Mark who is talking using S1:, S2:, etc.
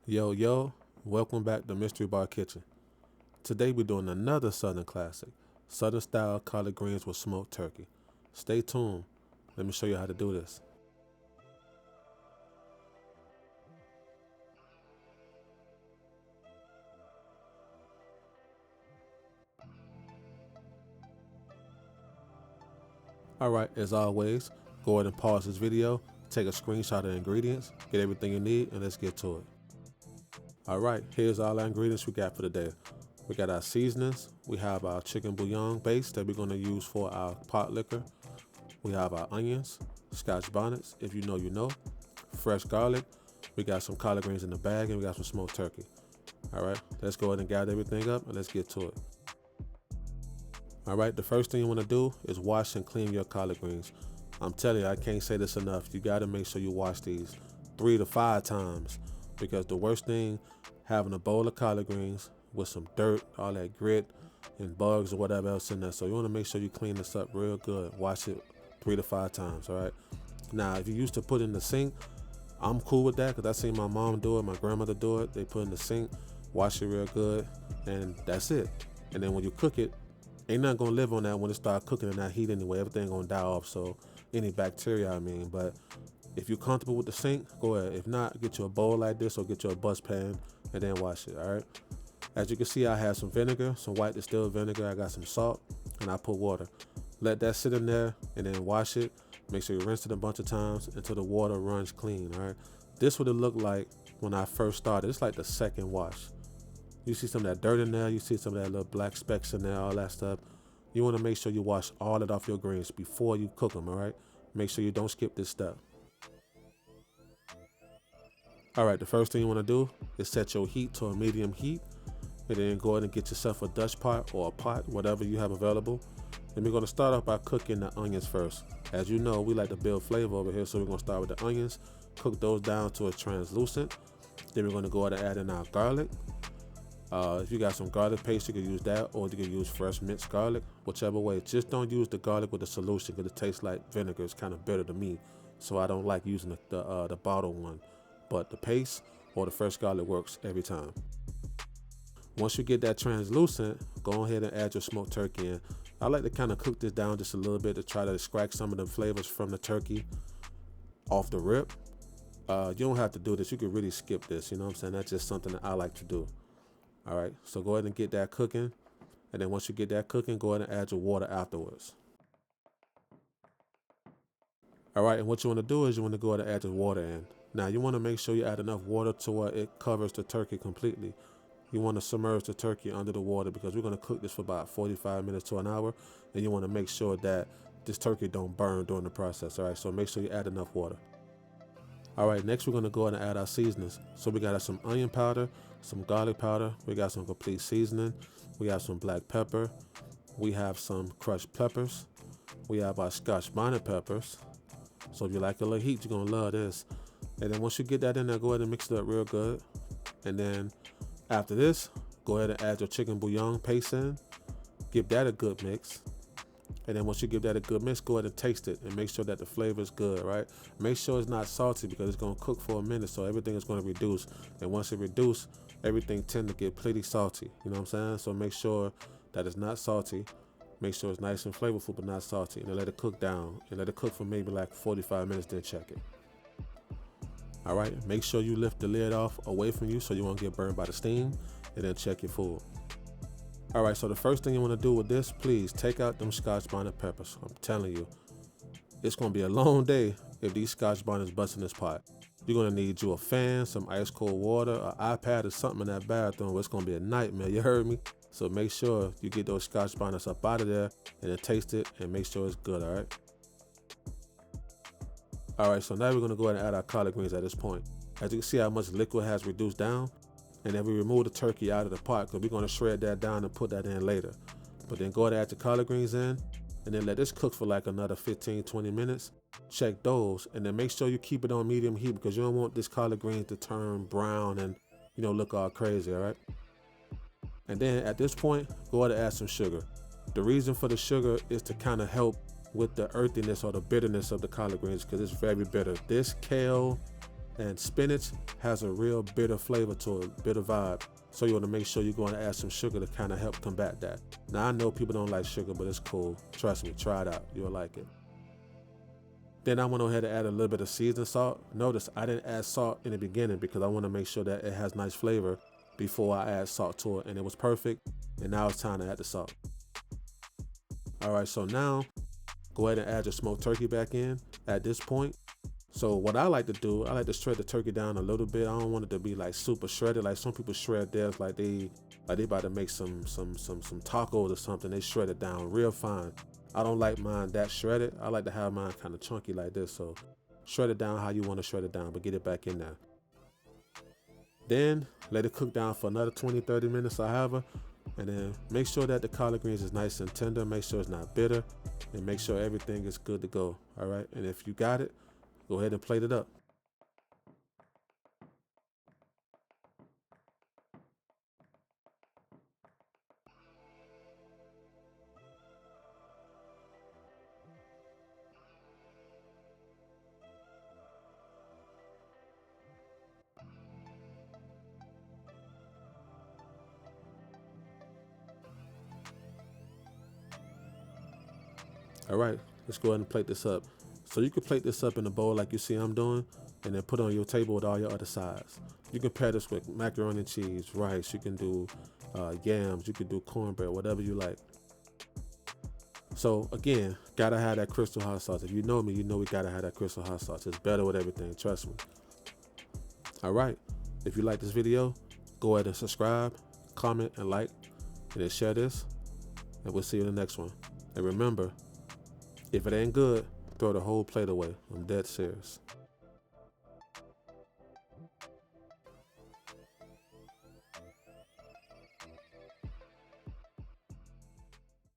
S1: Yo, welcome back to Mystery Bar Kitchen. Today we're doing another Southern classic, Southern style collard greens with smoked turkey. Stay tuned. Let me show you how to do this. Alright, as always, go ahead and pause this video, take a screenshot of the ingredients, get everything you need, and let's get to it. Alright, here's all our ingredients we got for today. We got our seasonings, we have our chicken bouillon base that we're going to use for our pot liquor. We have our onions, scotch bonnets, if you know, you know, fresh garlic. We got some collard greens in the bag, and we got some smoked turkey. All right, let's go ahead and gather everything up and let's get to it. All right, the first thing you want to do is wash and clean your collard greens. I'm telling you, I can't say this enough. You got to make sure you wash these 3 to 5 times, because the worst thing, having a bowl of collard greens with some dirt, all that grit and bugs or whatever else in there. So you want to make sure you clean this up real good. Wash it 3 to 5 times. All right. Now, if you used to put in the sink, I'm cool with that, because I seen my mom do it, my grandmother do it. They put in the sink, wash it real good, and that's it. And then when you cook it, ain't nothing gonna live on that when it start cooking in that heat anyway. Everything gonna die off. So any bacteria, but if you're comfortable with the sink, go ahead. If not, get you a bowl like this or get you a bus pan and then wash it. All right. As you can see, I have some vinegar, some white distilled vinegar. I got some salt, and I put water. Let that sit in there and then wash it. Make sure you rinse it a bunch of times until the water runs clean. All right. This would it look like when I first started. It's like the second wash. You see some of that dirt in there. You see some of that little black specks in there, all that stuff. You want to make sure you wash all it off your greens before you cook them. All right. Make sure you don't skip this step. All right. The first thing you want to do is set your heat to a medium heat. And then go ahead and get yourself a Dutch pot or a pot, whatever you have available. And we're going to start off by cooking the onions first. As you know, we like to build flavor over here, so we're going to start with the onions, cook those down to a translucent. Then we're going to go ahead and add in our garlic. If you got some garlic paste, you can use that, or you can use fresh minced garlic, whichever way. Just don't use the garlic with the solution, because it tastes like vinegar. It's kind of bitter to me, so I don't like using the bottled one. But the paste or the fresh garlic works every time. Once you get that translucent, go ahead and add your smoked turkey in. I like to kind of cook this down just a little bit to try to extract some of the flavors from the turkey off the rip. You don't have to do this. You could really skip this. You know what I'm saying? That's just something that I like to do. All right. So go ahead and get that cooking. And then once you get that cooking, go ahead and add your water afterwards. All right. And what you want to do is you want to go ahead and add your water in. Now, you want to make sure you add enough water to where it covers the turkey completely. You want to submerge the turkey under the water, because we're going to cook this for about 45 minutes to an hour. And you want to make sure that this turkey don't burn during the process. All right, so make sure you add enough water. All right, next we're going to go ahead and add our seasonings. So we got some onion powder, some garlic powder. We got some complete seasoning. We have some black pepper. We have some crushed peppers. We have our scotch bonnet peppers. So if you like a little heat, you're going to love this. And then once you get that in there, go ahead and mix it up real good. And then after this, go ahead and add your chicken bouillon paste in. Give that a good mix. And then once you give that a good mix, go ahead and taste it and make sure that the flavor is good, right? Make sure it's not salty, because it's going to cook for a minute, so everything is going to reduce. And once it reduces, everything tends to get pretty salty. You know what I'm saying? So make sure that it's not salty. Make sure it's nice and flavorful, but not salty. And then let it cook down. And let it cook for maybe like 45 minutes, then check it. All right, make sure you lift the lid off away from you so you won't get burned by the steam, and then check your food. All right, so the first thing you want to do with this, please take out them scotch bonnet peppers. I'm telling you, it's going to be a long day if these scotch bonnets bust in this pot. You're going to need you a fan, some ice cold water, an iPad, or something in that bathroom. It's going to be a nightmare. You heard me? So make sure you get those scotch bonnets up out of there and then taste it and make sure it's good, all right? All right, so now we're going to go ahead and add our collard greens at this point. As you can see how much liquid has reduced down. And then we remove the turkey out of the pot, because we're going to shred that down and put that in later. But then go ahead and add your collard greens in. And then let this cook for like another 15-20 minutes. Check those. And then make sure you keep it on medium heat, because you don't want this collard greens to turn brown and, look all crazy, all right? And then at this point, go ahead and add some sugar. The reason for the sugar is to kind of help with the earthiness or the bitterness of the collard greens, because it's very bitter. This kale And spinach has a real bitter flavor to it, bitter vibe. So you want to make sure you're going to add some sugar to kind of help combat that. Now I know people don't like sugar, but it's cool. Trust me, try it out. You'll like it. Then I went ahead and add a little bit of seasoned salt. Notice I didn't add salt in the beginning because I want to make sure that it has nice flavor before I add salt to it. And it was perfect. And now it's time to add the salt. All right, so now go ahead and add your smoked turkey back in at this point. So what I like to do, I like to shred the turkey down a little bit. I don't want it to be like super shredded. Like some people shred theirs like they about to make some tacos or something. They shred it down real fine. I don't like mine that shredded. I like to have mine kind of chunky like this. So shred it down how you want to shred it down, but get it back in there. Then let it cook down for another 20-30 minutes or however. And then make sure that the collard greens is nice and tender. Make sure it's not bitter. And make sure everything is good to go. All right. And if you got it, go ahead and plate it up. All right, let's go ahead and plate this up. So you can plate this up in a bowl like you see I'm doing, and then put it on your table with all your other sides. You can pair this with macaroni and cheese, rice. You can do yams. You can do cornbread, whatever you like. So again, gotta have that crystal hot sauce. If you know me, you know we gotta have that crystal hot sauce. It's better with everything, trust me. All right, if you like this video, go ahead and subscribe, comment, and like, and then share this, and we'll see you in the next one. And remember, if it ain't good, throw the whole plate away. I'm dead serious.